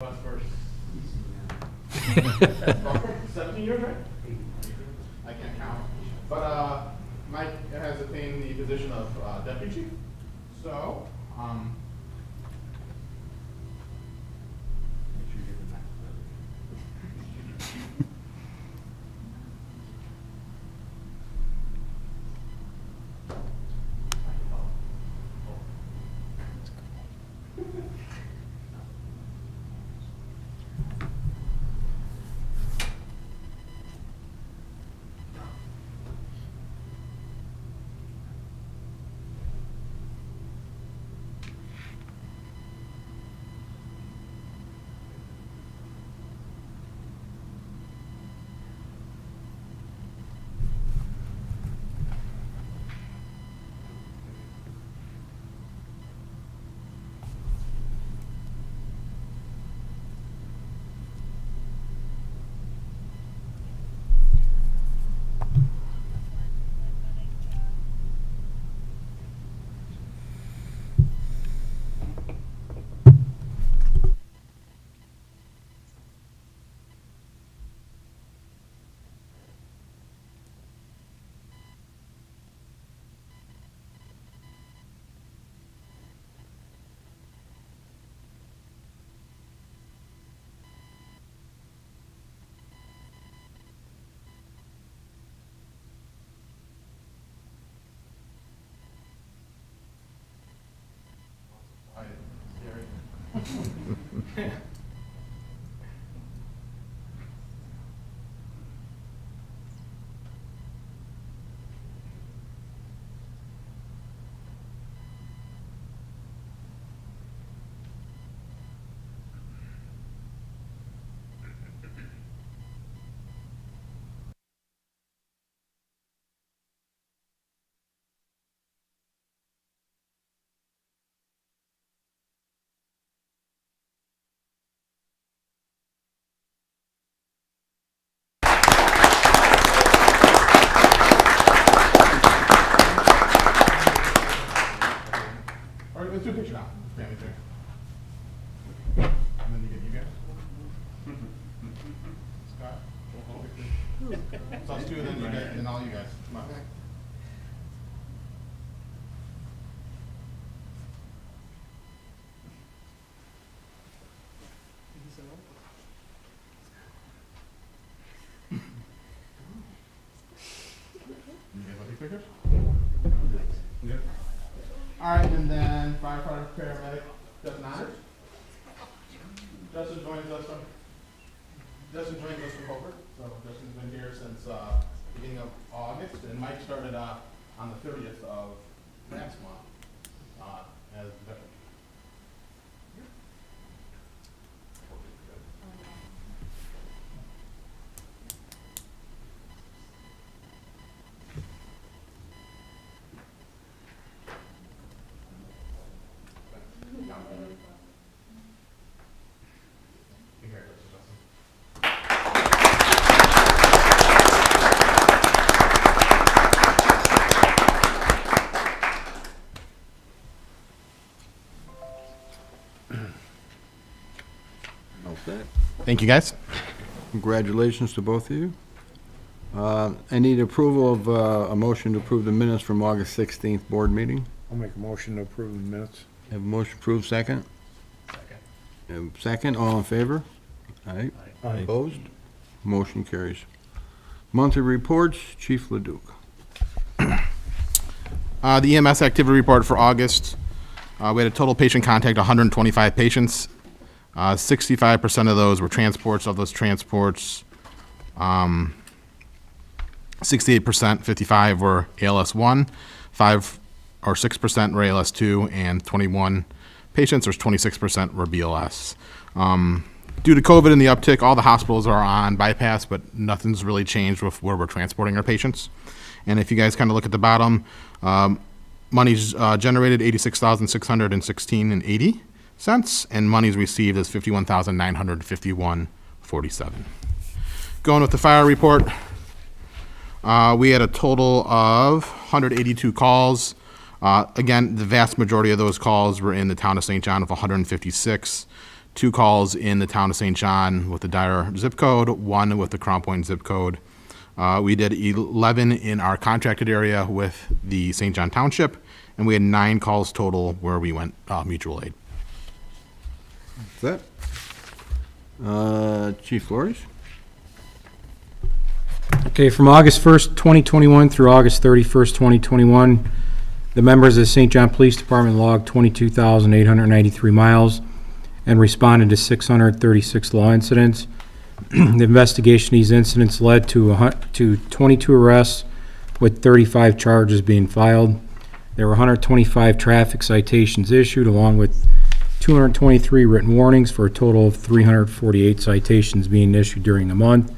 Us first. 17 years, right? I can't count. But Mike has attained the position of deputy chief. So, make sure you get the map. Scary. All right, let's do a picture now. Family picture. And then you get you guys. Scott. So us two, then you guys, and all you guys. Come on. You guys want these pictures? Good. All right, and then firefighter, paramedic, Justin Honors. Justin joins us from Hobart. So Justin's been here since beginning of August, and Mike started on the 30th of last month as deputy. Congratulations, Justin. All set. Thank you, guys. Congratulations to both of you. I need approval of a motion to approve the minutes from August 16th board meeting. I'll make a motion to approve the minutes. Have a motion approved, second? Second. Second, all in favor? Aye. Aye. Opposed? Motion carries. Monthly reports, Chief Leduc. The EMS activity report for August, we had a total patient contact, 125 patients. 65% of those were transports. Of those transports, 68%, 55 were ALS1, 5 or 6% were ALS2, and 21 patients, or 26%, were BLS. Due to COVID and the uptick, all the hospitals are on bypass, but nothing's really changed with where we're transporting our patients. And if you guys kind of look at the bottom, money's generated $86,616.80, and money's received is $51,951.47. Going with the fire report, we had a total of 182 calls. Again, the vast majority of those calls were in the town of St. John, of 156. 2 calls in the town of St. John with the Dyer zip code, 1 with the Crown Point zip code. We did 11 in our contracted area with the St. John Township, and we had 9 calls total where we went mutual aid. That's it. Chief Flores? Okay, from August 1st, 2021 through August 31st, 2021, the members of the St. John Police Department logged 22,893 miles and responded to 636 law incidents. The investigation of these incidents led to 22 arrests with 35 charges being filed. There were 125 traffic citations issued, along with 223 written warnings, for a total of 348 citations being issued during the month.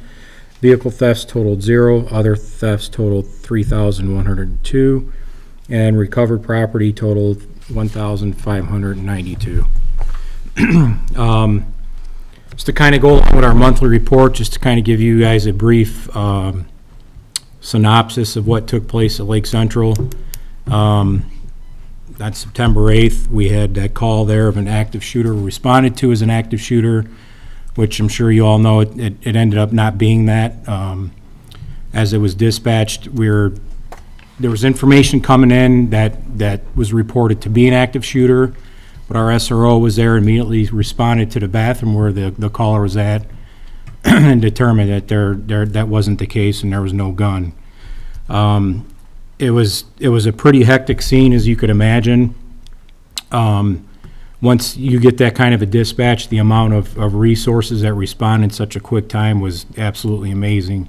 Vehicle thefts totaled 0, other thefts totaled 3,102, and recovered property totaled 1,592. Just to kind of go along with our monthly report, just to kind of give you guys a brief synopsis of what took place at Lake Central. On September 8th, we had that call there of an active shooter responded to as an active shooter, which I'm sure you all know it ended up not being that. As it was dispatched, there was information coming in that was reported to be an active shooter, but our SRO was there, immediately responded to the bathroom where the caller was at and determined that that wasn't the case and there was no gun. It was a pretty hectic scene, as you could imagine. Once you get that kind of a dispatch, the amount of resources that respond in such a quick time was absolutely amazing.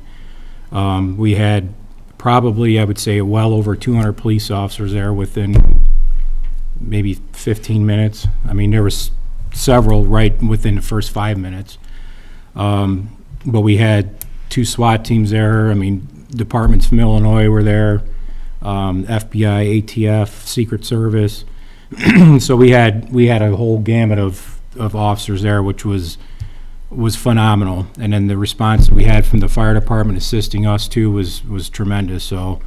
We had probably, I would say, well over 200 police officers there within maybe 15 minutes. I mean, there was several right within the first 5 minutes. But we had 2 SWAT teams there. I mean, departments from Illinois were there, FBI, ATF, Secret Service. So we had a whole gamut of officers there, which was phenomenal. And then the response that we had from the fire department assisting us too was tremendous. So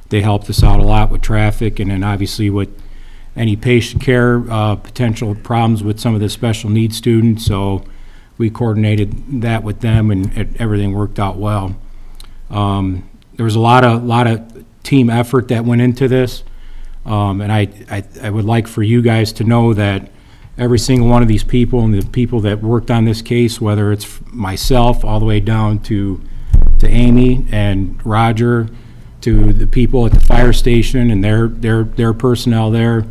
they helped us out a lot with traffic, and then obviously with any patient care, potential problems with some of the special needs students. So we coordinated that with them, and everything worked out well. There was a lot of team effort that went into this. And I would like for you guys to know that every single one of these people and the people that worked on this case, whether it's myself all the way down to Amy and Roger, to the people at the fire station and their personnel there,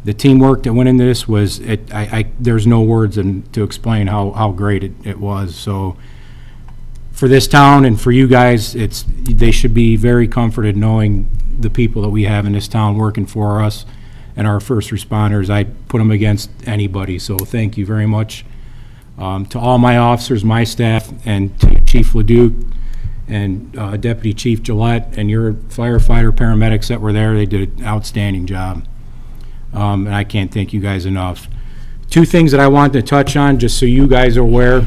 the teamwork that went into this was, there's no words to explain how great it was. So for this town and for you guys, they should be very comforted knowing the people that we have in this town working for us and our first responders. I put them against anybody, so thank you very much to all my officers, my staff, and to Chief Leduc and Deputy Chief Gillette and your firefighter paramedics that were there. They did an outstanding job, and I can't thank you guys enough. 2 things that I wanted to touch on, just so you guys are aware.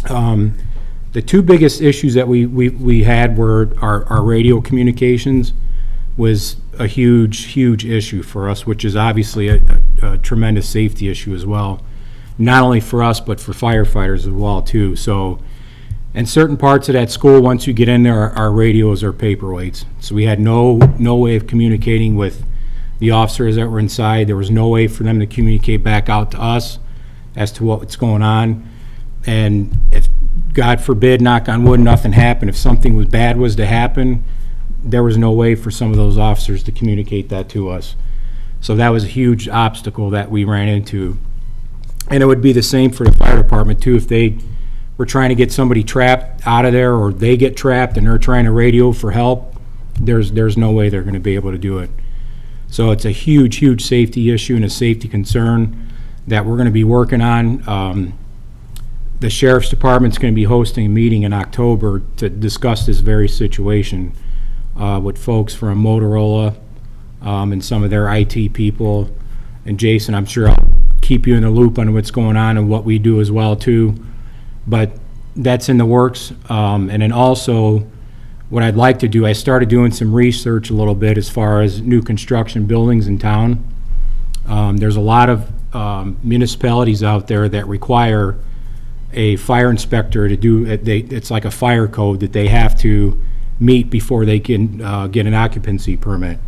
The 2 biggest issues that we had were our radio communications was a huge issue for us, which is obviously a tremendous safety issue as well, not only for us but for firefighters as well too. So in certain parts of that school, once you get in there, our radios are paperweights. So we had no way of communicating with the officers that were inside. There was no way for them to communicate back out to us as to what's going on. And if, God forbid, knock on wood, nothing happened, if something bad was to happen, there was no way for some of those officers to communicate that to us. So that was a huge obstacle that we ran into. And it would be the same for the fire department too. If they were trying to get somebody trapped out of there, or they get trapped and they're trying to radio for help, there's no way they're going to be able to do it. So it's a huge safety issue and a safety concern that we're going to be working on. The Sheriff's Department's going to be hosting a meeting in October to discuss this very situation with folks from Motorola and some of their IT people. And Jason, I'm sure I'll keep you in the loop on what's going on and what we do as well too. But that's in the works. And then also, what I'd like to do, I started doing some research a little bit as far as new construction buildings in town. There's a lot of municipalities out there that require a fire inspector to do, it's like a fire code that they have to meet before they can get an occupancy permit.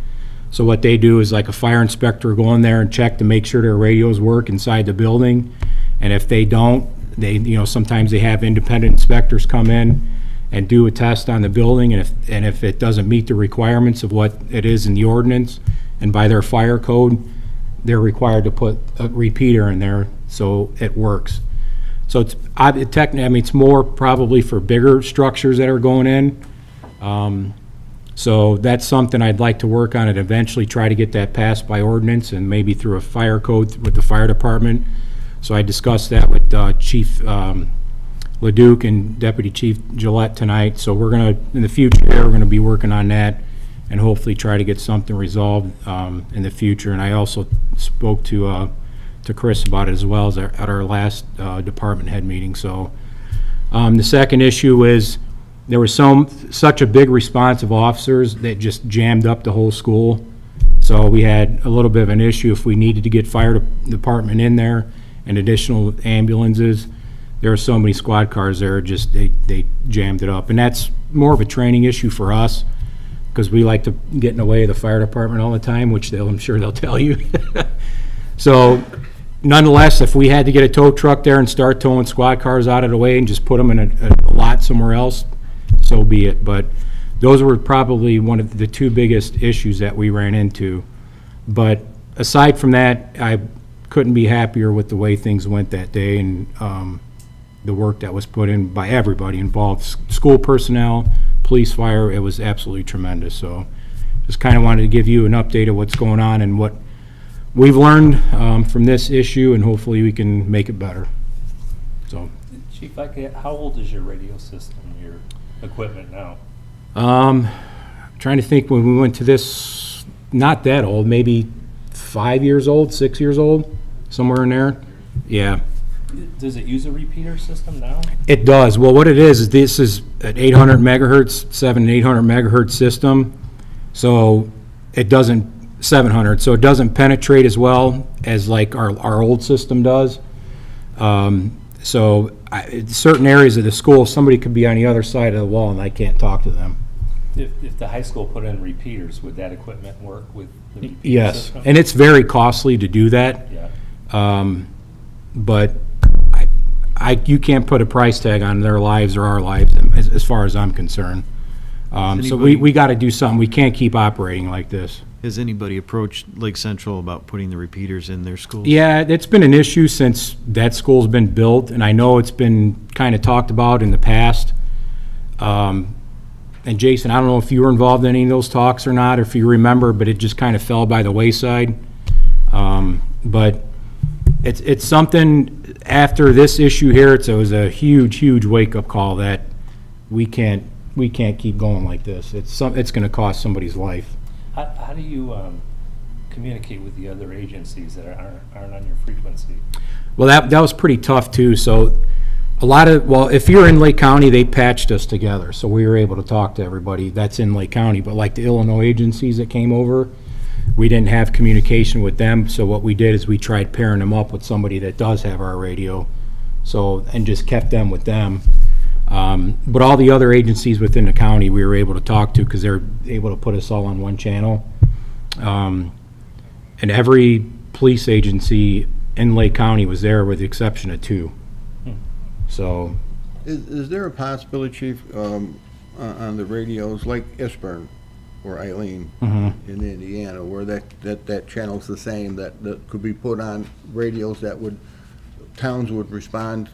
So what they do is like a fire inspector go in there and check to make sure their radios work inside the building. And if they don't, sometimes they have independent inspectors come in and do a test on the building, and if it doesn't meet the requirements of what it is in the ordinance and by their fire code, they're required to put a repeater in there so it works. So it's more probably for bigger structures that are going in. So that's something I'd like to work on and eventually try to get that passed by ordinance and maybe through a fire code with the fire department. So I discussed that with Chief Leduc and Deputy Chief Gillette tonight. So we're gonna, in the future, we're gonna be working on that and hopefully try to get something resolved in the future. And I also spoke to Chris about it as well as at our last department head meeting. So the second issue is there was such a big response of officers that just jammed up the whole school. So we had a little bit of an issue if we needed to get fire department in there and additional ambulances. There were so many squad cars there, just they jammed it up. And that's more of a training issue for us because we like to get in the way of the fire department all the time, which I'm sure they'll tell you. So nonetheless, if we had to get a tow truck there and start towing squad cars out of the way and just put them in a lot somewhere else, so be it. But those were probably one of the two biggest issues that we ran into. But aside from that, I couldn't be happier with the way things went that day and the work that was put in by everybody involved, school personnel, police, fire. It was absolutely tremendous. So just kind of wanted to give you an update of what's going on and what we've learned from this issue, and hopefully we can make it better. So, Chief, how old is your radio system, your equipment now? trying to think when we went to this, not that old, maybe 5 years old, 6 years old, somewhere in there. Yeah. Does it use a repeater system now? It does. Well, what it is this is an 800 megahertz, 800 megahertz system. So it doesn't, 700, so it doesn't penetrate as well as like our old system does. Certain areas of the school, somebody could be on the other side of the wall and I can't talk to them. If the high school put in repeaters, would that equipment work with the repeater Yes, system? and it's very costly to do that. Yeah. But you can't put a price tag on their lives or our lives as far as I'm concerned. So we got to do something. We can't keep operating like this. Has anybody approached Lake Central about putting the repeaters in their schools? Yeah, it's been an issue since that school's been built, and I know it's been kind of talked about in the past. And Jason, I don't know if you were involved in any of those talks or not, or if you remember, but it just kind of fell by the wayside. But it's something, after this issue here, it was a huge wake-up call that we can't keep going like this. It's going to cost somebody's life. How do you communicate with the other agencies that aren't on your frequency? Well, that was pretty tough too. So if you're in Lake County, they patched us together. So we were able to talk to everybody that's in Lake County. But like the Illinois agencies that came over, we didn't have communication with them. So what we did is we tried pairing them up with somebody that does have our radio. And just kept them with them. But all the other agencies within the county we were able to talk to because they're able to put us all on one channel. And every police agency in Lake County was there with the exception of 2. So. Is there a possibility, Chief, on the radios like Eastburn or Eileen in Indiana, where that channel's the same, that could be put on radios that towns would respond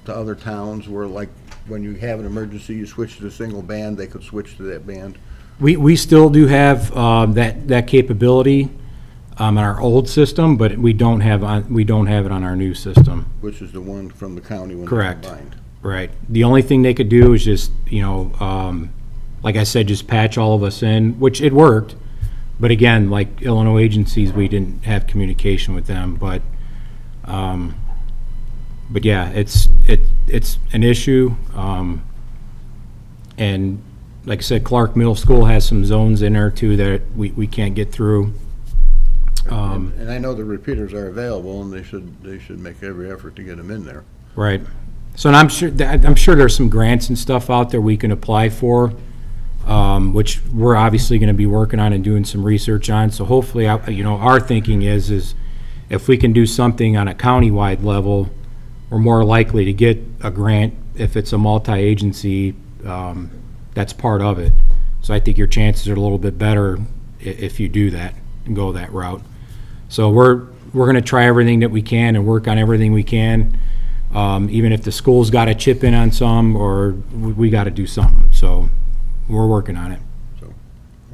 to other towns, where like when you have an emergency, you switch to a single band, they could switch to that band? We still do have that capability on our old system, but we don't have it on our new system. Which is the one from the county when they're Correct. combined. Right. The only thing they could do is just, like I said, just patch all of us in, which it worked. But again, like Illinois agencies, we didn't have communication with them. But yeah, it's an issue. And like I said, Clark Middle School has some zones in there too that we can't get through. And I know the repeaters are available, and they should make every effort to get them in there. Right. So, and I'm sure there's some grants and stuff out there we can apply for, which we're obviously gonna be working on and doing some research on. So hopefully, our thinking is if we can do something on a countywide level, we're more likely to get a grant if it's a multi-agency, that's part of it. So I think your chances are a little bit better if you do that and go that route. So we're gonna try everything that we can and work on everything we can. Even if the school's gotta chip in on some, or we gotta do something. So we're working on it.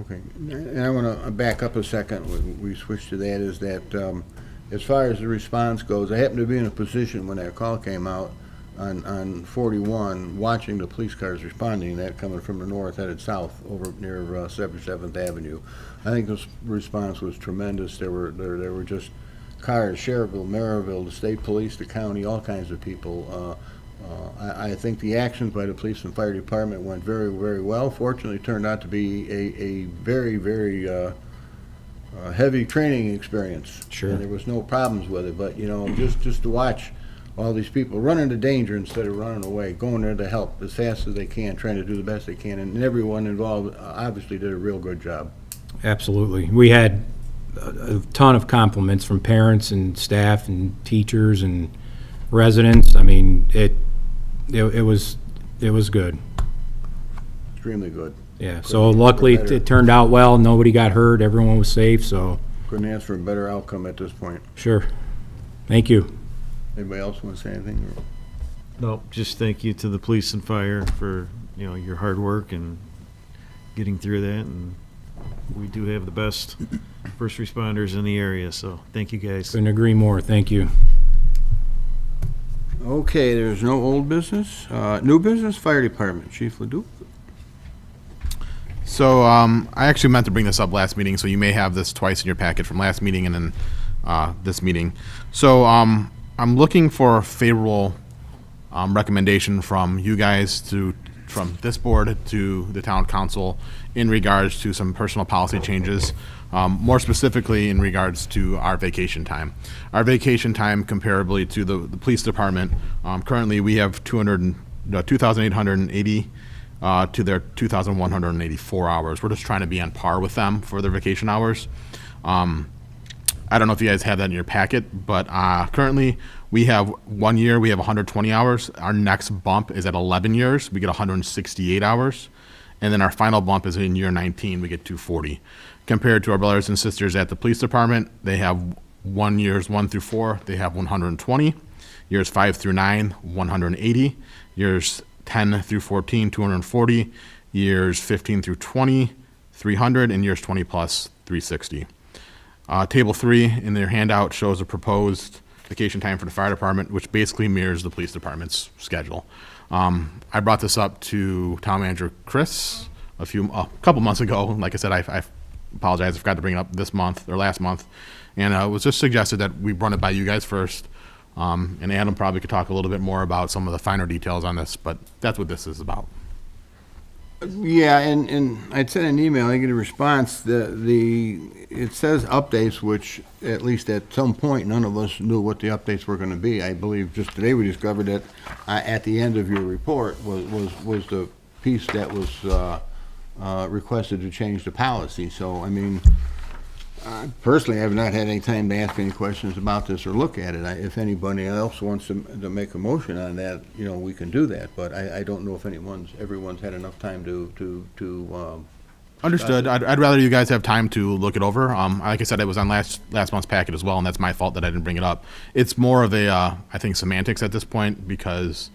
Okay, and I want to back up a second, we switched to that, is that as far as the response goes, I happened to be in a position when that call came out on 41, watching the police cars responding, that coming from the north headed south over near 77th Avenue. I think this response was tremendous. There were just cars, Cherville, Maryville, the state police, the county, all kinds of people. I think the actions by the police and fire department went very, very well. Fortunately, it turned out to be a very, very heavy training experience. Sure. And there was no problems with it, but, just to watch all these people run into danger instead of running away, going there to help as fast as they can, trying to do the best they can, and everyone involved obviously did a real good job. Absolutely. We had a ton of compliments from parents and staff and teachers and residents. I mean, it was good. Extremely good. Yeah, so luckily it turned out well. Nobody got hurt. Everyone was safe, so Couldn't ask for a better outcome at this point. sure. Thank you. Anybody else want to say anything? No, just thank you to the police and fire for, your hard work and getting through that. And we do have the best first responders in the area, so thank you guys. Couldn't agree more. Thank you. Okay, there's no old business. New business, fire department, Chief Ledoux. So I actually meant to bring this up last meeting, so you may have this twice in your packet from last meeting and then this meeting. So I'm looking for a favorable recommendation from you guys from this board to the town council in regards to some personal policy changes, more specifically in regards to our vacation time. Our vacation time comparably to the police department, currently we have 2,880 to their 2,184 hours. We're just trying to be on par with them for their vacation hours. I don't know if you guys have that in your packet, but currently we have 1 year, we have 120 hours. Our next bump is at 11 years, we get 168 hours. And then our final bump is in year 19, we get 240. Compared to our brothers and sisters at the police department, they have 1 years 1 through 4, they have 120. Years 5 through 9, 180. Years 10 through 14, 240. Years 15 through 20, 300. And years 20 plus, 360. Table 3 in their handout shows a proposed vacation time for the fire department, which basically mirrors the police department's schedule. I brought this up to town manager Chris a couple months ago. Like I said, I apologize, I forgot to bring it up this month or last month. And it was just suggested that we run it by you guys first. And Adam probably could talk a little bit more about some of the finer details on this, but that's what this is about. Yeah, and I'd sent an email, I get a response, it says updates, which at least at some point, none of us knew what the updates were gonna be. I believe just today we discovered that at the end of your report was the piece that was requested to change the policy. So, I mean, personally, I have not had any time to ask any questions about this or look at it. If anybody else wants to make a motion on that, we can do that. But I don't know if everyone's had enough time to Understood. I'd rather you guys have time to look it over. Like I said, it was on last month's packet as well, and that's my fault that I didn't bring it up. It's more of a, I think, semantics at this point because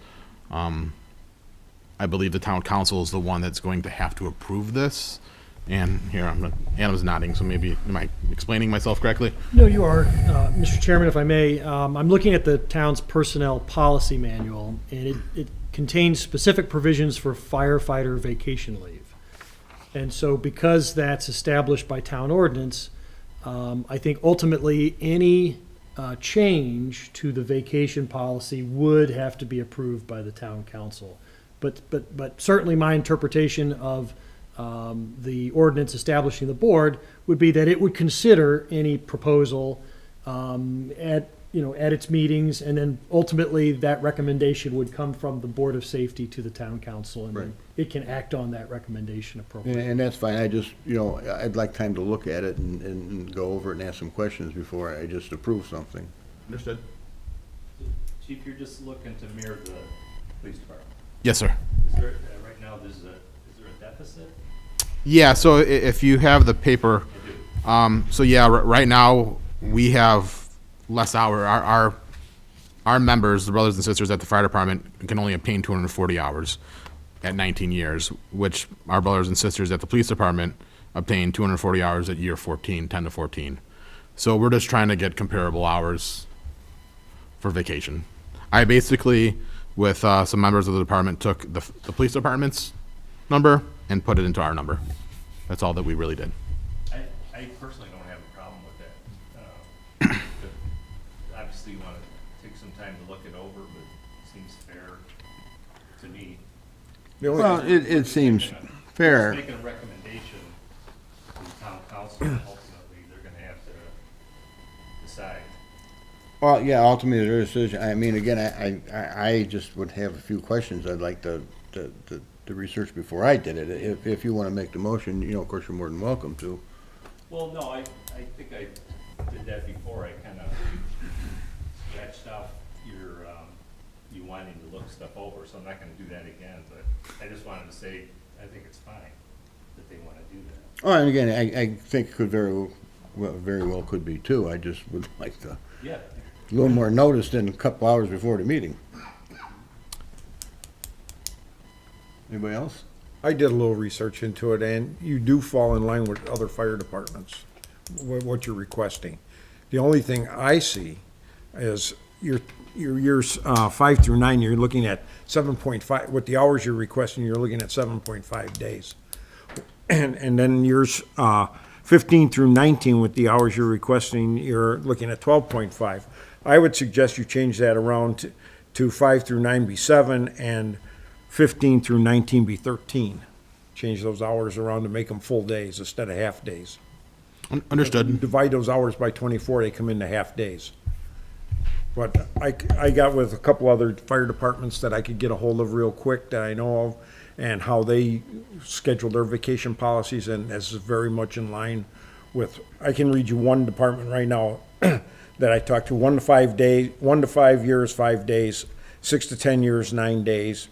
I believe the town council is the one that's going to have to approve this. And here, Adam's nodding, so maybe, am I explaining myself correctly? No, you are. Mr. Chairman, if I may, I'm looking at the town's personnel policy manual, and it contains specific provisions for firefighter vacation leave. And so because that's established by town ordinance, I think ultimately any change to the vacation policy would have to be approved by the town council. But certainly my interpretation of the ordinance establishing the board would be that it would consider any proposal at its meetings, and then ultimately that recommendation would come from the Board of Safety to the town council, and then Right. it can act on that recommendation appropriately. And that's fine, I just, I'd like time to look at it and go over it and ask some questions before I just approve something. Understood. Chief, you're just looking to mirror the police department. Yes, sir. Is there, right now, is there a deficit? Yeah, so if you have the paper, I do. so yeah, right now, we have less hour, our members, the brothers and sisters at the fire department, can only obtain 240 hours at 19 years, which our brothers and sisters at the police department obtain 240 hours at year 14, 10 to 14. So we're just trying to get comparable hours for vacation. I basically, with some members of the department, took the police department's number and put it into our number. That's all that we really did. I personally don't have a problem with that. But obviously, you want to take some time to look it over, but it seems fair to me. The only- Well, it seems fair. Just making a recommendation to the town council, ultimately, they're gonna have to decide. Well, yeah, ultimately, their decision, I mean, again, I just would have a few questions I'd like to research before I did it. If you want to make the motion, of course, you're more than welcome to. Well, no, I think I did that before. I kind of scratched off you wanting to look stuff over, so I'm not gonna do that again, but I just wanted to say, I think it's fine that they wanna do that. Oh, and again, I think it could very well could be too. I just would like to, Yeah, a little more notice than a couple hours before the meeting. Anybody else? I did a little research into it, and you do fall in line with other fire departments, what you're requesting. The only thing I see is your years 5 through 9, you're looking at 7.5, with the hours you're requesting, you're looking at 7.5 days. And then years 15 through 19, with the hours you're requesting, you're looking at 12.5. I would suggest you change that around to 5 through 9 be 7, and 15 through 19 be 13. Change those hours around to make them full days instead of half days. Understood. Divide those hours by 24, they come into half days. But I got with a couple other fire departments that I could get a hold of real quick that I know of, and how they schedule their vacation policies, and this is very much in line with, I can read you one department right now that I talked to, 1 to 5 days, 1 to 5 years, 5 days, 6 to 10 years, 9 days,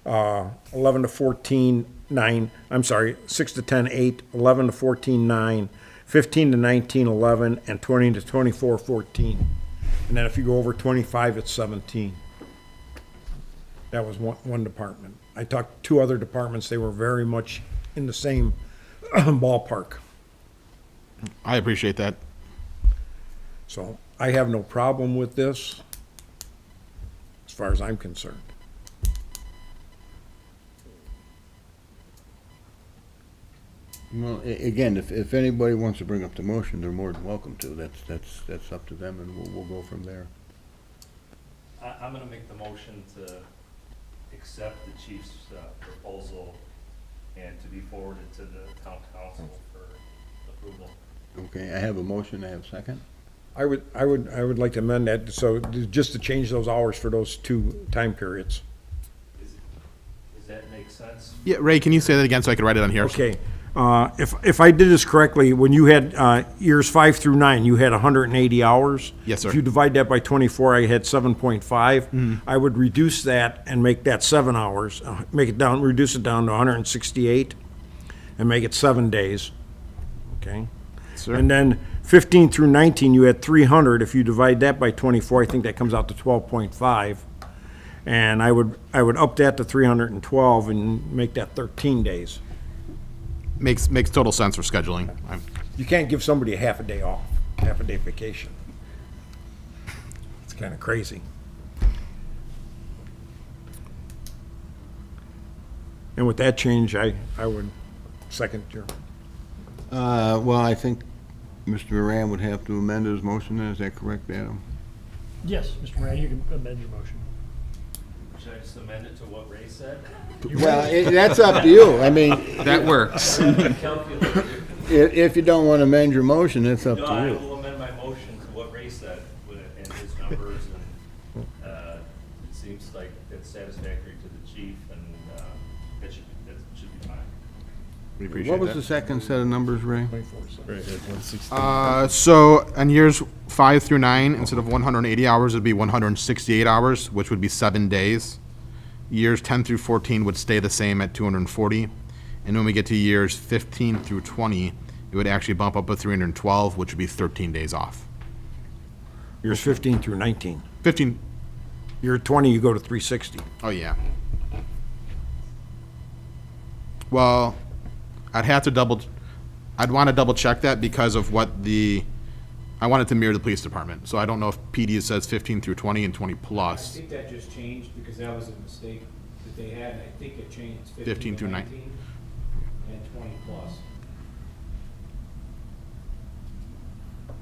11 to 14, 9, I'm sorry, 6 to 10, 8, 11 to 14, 9, 15 to 19, 11, and 20 to 24, 14. And then if you go over 25, it's 17. That was one department. I talked to 2 other departments, they were very much in the same ballpark. I appreciate that. So I have no problem with this, as far as I'm concerned. Well, again, if anybody wants to bring up the motion, they're more than welcome to. That's up to them, and we'll go from there. I'm gonna make the motion to accept the chief's proposal and to be forwarded to the town council for approval. Okay, I have a motion, I have a second. I would like to amend that, so just to change those hours for those 2 time periods. Does that make sense? Yeah, Ray, can you say that again so I can write it on here? Okay, if I did this correctly, when you had years 5 through 9, you had 180 hours. Yes, sir. If you divide that by 24, I had 7.5. I would reduce that and make that 7 hours, reduce it down to 168, and make it 7 days. Okay? Sir. And then 15 through 19, you had 300. If you divide that by 24, I think that comes out to 12.5. And I would up that to 312 and make that 13 days. Makes total sense for scheduling. You can't give somebody a half a day off, half a day vacation. It's kind of crazy. And with that change, I would second your, Well, I think Mr. Moran would have to amend his motion, is that correct, Adam? Yes, Mr. Moran, you can amend your motion. Should I just amend it to what Ray said? Well, that's up to you. I mean, That works. Calculate. if you don't want to amend your motion, it's up No, to I you. will amend my motion to what Ray said and his numbers, and it seems like it's satisfactory to the chief, and that should be fine. We appreciate What was that. the second set of numbers, Ray? Right, at 160. So on years 5 through 9, instead of 180 hours, it'd be 168 hours, which would be 7 days. Years 10 through 14 would stay the same at 240. And when we get to years 15 through 20, it would actually bump up to 312, which would be 13 days off. Years 15 through 19. 15, Year 20, you go to 360. oh yeah. Well, I'd want to double check that because of I want it to mirror the police department. So I don't know if PD says 15 through 20 and 20 I plus. think that just changed because that was a mistake that they had, and I think it changed 15 through 19. and 20 plus.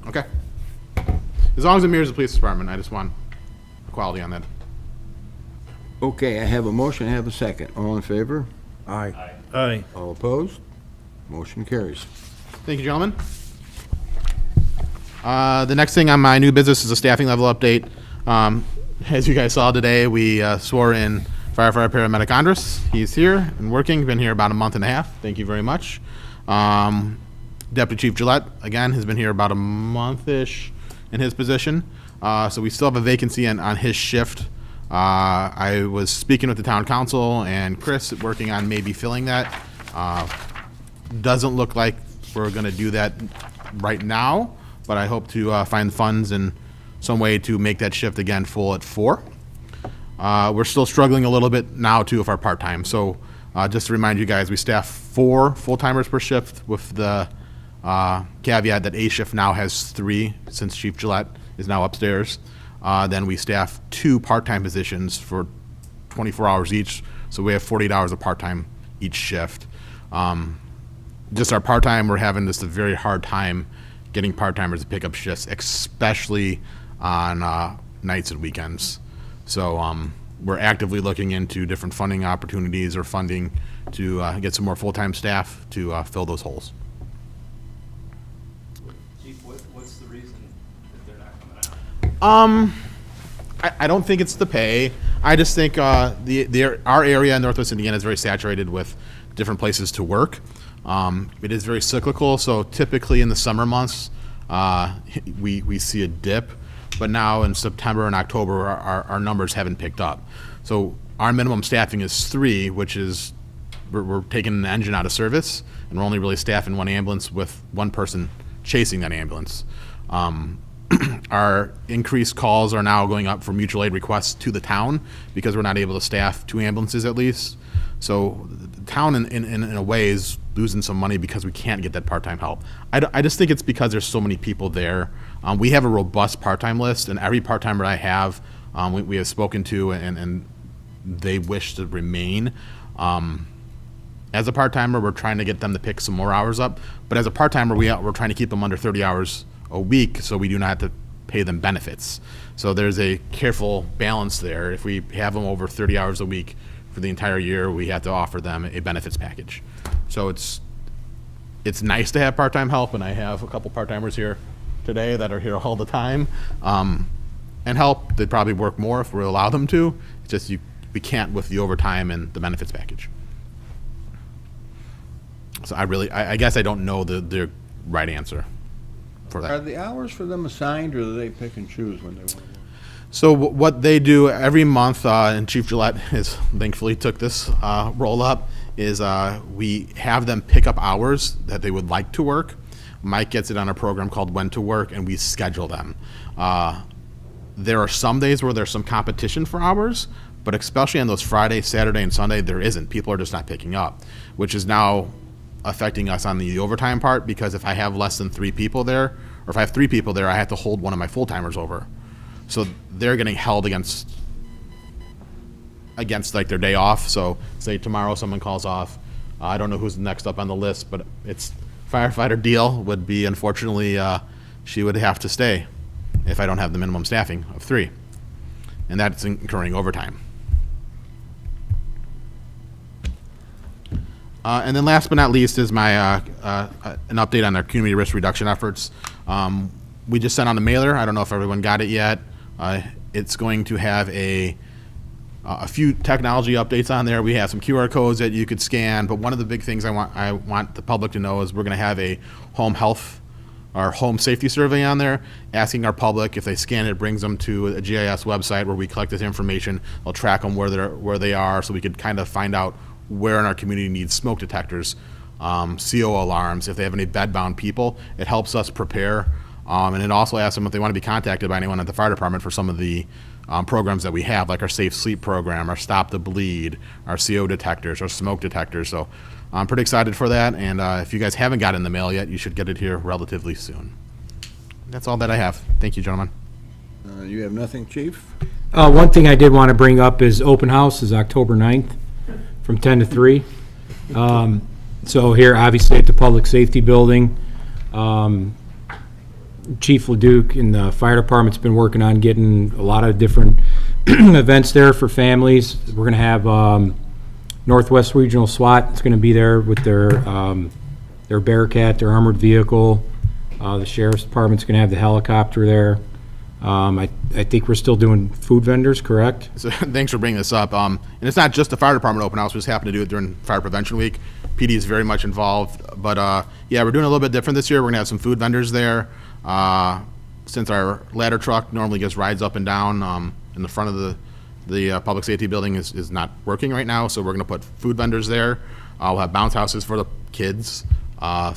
Okay. As long as it mirrors the police department, I just want equality on that. Okay, I have a motion, I have a second. All in favor? Aye. Aye. All opposed? Motion carries. Thank you, gentlemen. The next thing on my new business is a staffing level update. As you guys saw today, we swore in firefighter paramedic Andres. He's here and working, been here about a month and a half. Thank you very much. Deputy Chief Gillette, again, has been here about a month-ish in his position. So we still have a vacancy on his shift. I was speaking with the town council and Chris, working on maybe filling that. Doesn't look like we're gonna do that right now, but I hope to find funds in some way to make that shift again full at 4. We're still struggling a little bit now too with our part-time. So just to remind you guys, we staff 4 full-timers per shift with the caveat that A shift now has 3 since Chief Gillette is now upstairs. Then we staff 2 part-time positions for 24 hours each. So we have 48 hours of part-time each shift. Just our part-time, we're having just a very hard time getting part-timers to pick up shifts, especially on nights and weekends. So we're actively looking into different funding opportunities or funding to get some more full-time staff to fill those holes. Chief, what's the reason that they're not coming out? I don't think it's the pay. I just think our area in Northwest Indiana is very saturated with different places to work. It is very cyclical, so typically in the summer months, we see a dip, but now in September and October, our numbers haven't picked up. So our minimum staffing is 3, which is, we're taking an engine out of service, and we're only really staffing 1 ambulance with 1 person chasing that ambulance. Our increased calls are now going up for mutual aid requests to the town because we're not able to staff 2 ambulances at least. So the town in a way is losing some money because we can't get that part-time help. I just think it's because there's so many people there. We have a robust part-time list, and every part-timer I have, we have spoken to, and they wish to remain. As a part-timer, we're trying to get them to pick some more hours up, but as a part-timer, we're trying to keep them under 30 hours a week so we do not have to pay them benefits. So there's a careful balance there. If we have them over 30 hours a week for the entire year, we have to offer them a benefits package. So it's nice to have part-time help, and I have a couple part-timers here today that are here all the time and help. They'd probably work more if we allow them to. It's just we can't with the overtime and the benefits package. So I guess I don't know the right answer for that. Are the hours for them assigned, or do they pick and choose when they want to work? So what they do every month, and Chief Gillette has thankfully took this roll up, is we have them pick up hours that they would like to work. Mike gets it on a program called When to Work, and we schedule them. There are some days where there's some competition for hours, but especially on those Friday, Saturday, and Sunday, there isn't. People are just not picking up, which is now affecting us on the overtime part, because if I have less than 3 people there, or if I have 3 people there, I have to hold one of my full-timers over. So they're getting held against like their day off. So say tomorrow someone calls off. I don't know who's next up on the list, but it's firefighter Deal would be, unfortunately, she would have to stay if I don't have the minimum staffing of 3. And that's incurring overtime. And then last but not least is my an update on our community risk reduction efforts. We just sent out a mailer. I don't know if everyone got it yet. It's going to have a few technology updates on there. We have some QR codes that you could scan, but one of the big things I want the public to know is we're going to have a home health or home safety survey on there, asking our public if they scan it, brings them to a GIS website where we collect this information. They'll track them where they are, so we could kind of find out where in our community needs smoke detectors, CO alarms, if they have any bedbound people. It helps us prepare, and it also asks them if they want to be contacted by anyone at the fire department for some of the programs that we have, like our Safe Sleep program, our Stop the Bleed, our CO detectors, our smoke detectors. So I'm pretty excited for that, and if you guys haven't got it in the mail yet, you should get it here relatively soon. That's all that I have. Thank you, gentlemen. You have nothing, chief? One thing I did want to bring up is open house is October 9th from 10 to 3. So here, obviously, at the Public Safety Building, Chief Leduc and the fire department's been working on getting a lot of different events there for families. We're going to have Northwest Regional SWAT is going to be there with their Bearcat, their armored vehicle. The sheriff's department's going to have the helicopter there. I think we're still doing food vendors, correct? So thanks for bringing this up. And it's not just the fire department open house. We just happen to do it during Fire Prevention Week. PD is very much involved. But yeah, we're doing a little bit different this year. We're going to have some food vendors there. Since our ladder truck normally gets rides up and down in the front of the public safety building is not working right now, so we're going to put food vendors there. We'll have bounce houses for the kids. And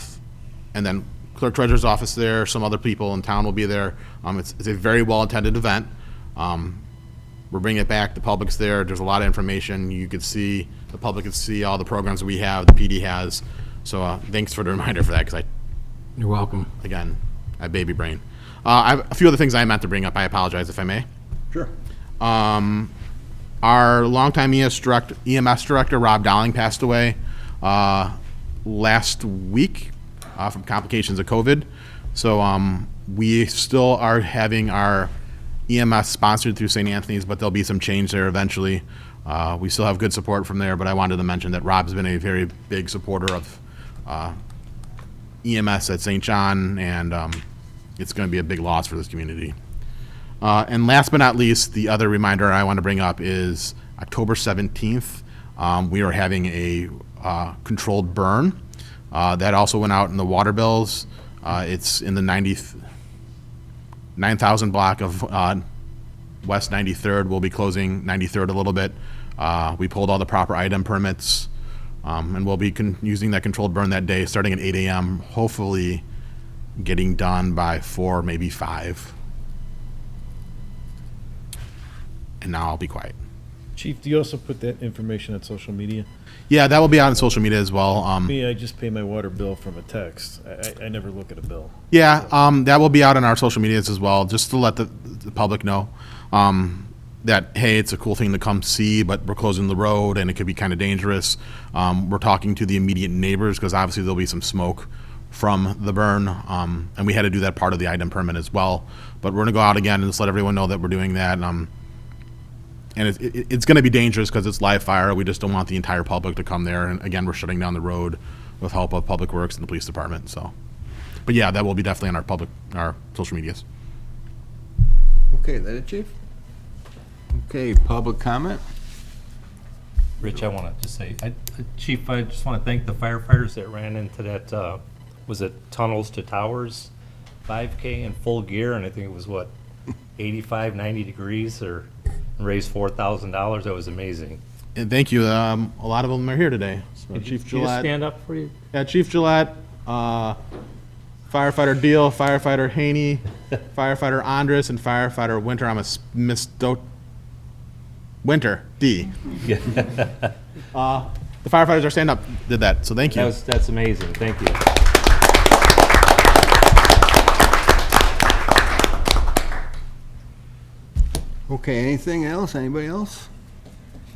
then clerk treasurer's office there, some other people in town will be there. It's a very well-attended event. We're bringing it back, the public's there, there's a lot of information. You could see, the public could see all the programs we have, the PD has. So thanks for the reminder for that, because You're welcome. again, I have baby brain. I have a few other things I meant to bring up, I apologize if I may. Sure. Our longtime EMS director, Rob Dowling, passed away last week from complications of COVID. So we still are having our EMS sponsored through St. Anthony's, but there'll be some change there eventually. We still have good support from there, but I wanted to mention that Rob's been a very big supporter of EMS at St. John, and it's going to be a big loss for this community. And last but not least, the other reminder I want to bring up is October 17th. We are having a controlled burn. That also went out in the water bills. It's in the 9,000 block of West 93rd. We'll be closing 93rd a little bit. We pulled all the proper item permits, and we'll be using that controlled burn that day, starting at 8 a.m., hopefully getting done by 4, maybe 5. And now I'll be quiet. Chief, do you also put that information on social media? Yeah, that will be out on social media as well. Me, I just pay my water bill from a text. I never look at a bill. Yeah, that will be out on our social medias as well, just to let the public know that, hey, it's a cool thing to come see, but we're closing the road and it could be kind of dangerous. We're talking to the immediate neighbors because obviously there'll be some smoke from the burn, and we had to do that part of the item permit as well. But we're going to go out again and just let everyone know that we're doing that. And it's going to be dangerous because it's live fire. We just don't want the entire public to come there. And again, we're shutting down the road with help of Public Works and the police department. So, but yeah, that will be definitely on our social medias. Okay, that it, chief? Okay, public comment? Rich, I want to just say, Chief, I just want to thank the firefighters that ran into that, was it Tunnels to Towers 5K in full gear, and I think it was, 85, 90 degrees, or raised $4,000. That was amazing. And thank you. A lot of them are here today. So Chief Can you just Gillette. stand up for you? Yeah, Chief Gillette, firefighter Deal, firefighter Haney, firefighter Andres, and firefighter Winter. I'm a Winter D. Yeah. The firefighters are stand up did that. So thank you. That's amazing. Thank you. Okay, anything else? Anybody else?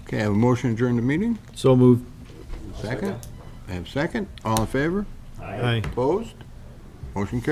Okay, I have a motion to adjourn the meeting. So moved. Second? I have second. All in favor? Aye. Opposed? Motion carries.